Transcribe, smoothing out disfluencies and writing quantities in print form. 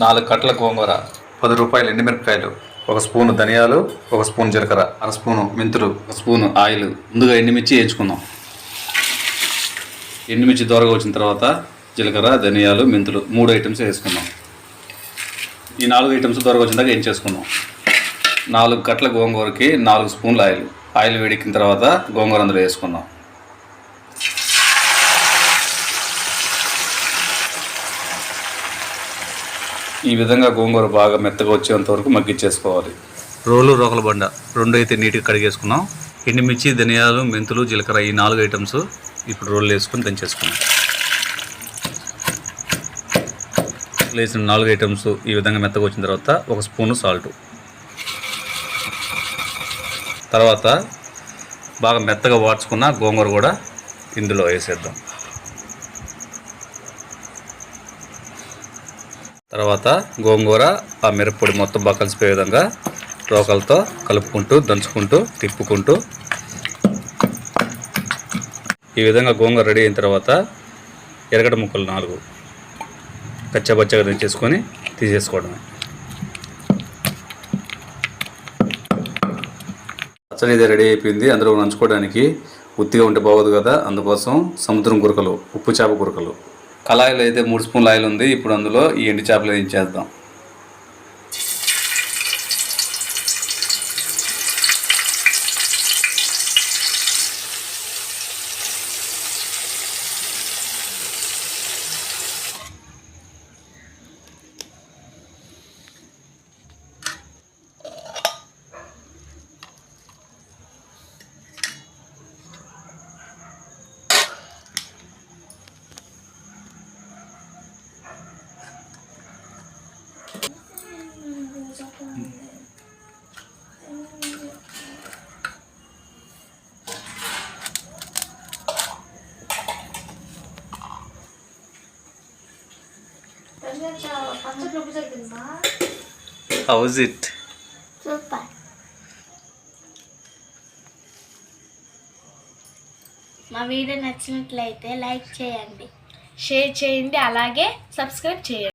4 కట్టల గోంగూర, 10 రూపాయలు ఎండుమిరపకాయలు, 1 స్పూను ధనియాలు, 1 స్పూన్ జీలకర్ర, 1 స్పూను మెంతులు, 1 స్పూను ఆయిల్. ముందుగా ఎండుమిర్చి వేయించుకుందాం. ఎండుమిర్చి దోరగా వచ్చిన తర్వాత జీలకర్ర, ధనియాలు, మెంతులు 3 ఐటమ్స్ వేసుకుందాం. ఈ 4 ఐటమ్స్ దోరగా వచ్చిన దాకా వేయించేసుకుందాం. 4 కట్టల గోంగూరకి 4 స్పూన్ల ఆయిల్. ఆయిల్ వేడెక్కిన తర్వాత గోంగూర అందులో వేసుకుందాం. ఈ విధంగా గోంగూర బాగా మెత్తగా వచ్చేంత వరకు మగ్గిచ్చేసుకోవాలి. రోకల బండ 2 అయితే నీట్గా కడిగేసుకున్నాం. ఎండుమిర్చి, ధనియాలు, మెంతులు, జీలకర్ర ఈ 4 ఐటమ్స్ ఇప్పుడు రోళ్ళు వేసుకొని దంచేసుకున్నాం. వేసిన 4 ఐటమ్స్ ఈ విధంగా మెత్తగా వచ్చిన తర్వాత 1 స్పూను సాల్టు, తర్వాత బాగా మెత్తగా వాడ్చుకున్న గోంగూర కూడా ఇందులో వేసేద్దాం. తర్వాత గోంగూర ఆ మిరప్పొడి మొత్తం బాగా కలిసిపోయే విధంగా రోకలతో కలుపుకుంటూ దంచుకుంటూ తిప్పుకుంటూ ఈ విధంగా గోంగూర రెడీ అయిన తర్వాత ఎర్రగడ్డ ముక్కలు 4 కచ్చాబచ్చగా దంచేసుకొని తీసేసుకోవడమే. పచ్చడి ఇది రెడీ అయిపోయింది. అందులో నంచుకోవడానికి ఉత్తిగా ఉంటే బాగోదు కదా, అందుకోసం సముద్రం గురకలు, ఉప్పు చేప గురకలు. కళాయిలో అయితే 3 స్పూన్ల ఆయిల్ ఉంది. ఇప్పుడు అందులో ఈ ఎండు చేపలు వేయించేద్దాం. How's it? Super. మా వీడియో నచ్చినట్లయితే లైక్ చేయండి, షేర్ చేయండి, అలాగే సబ్స్క్రైబ్ చేయండి.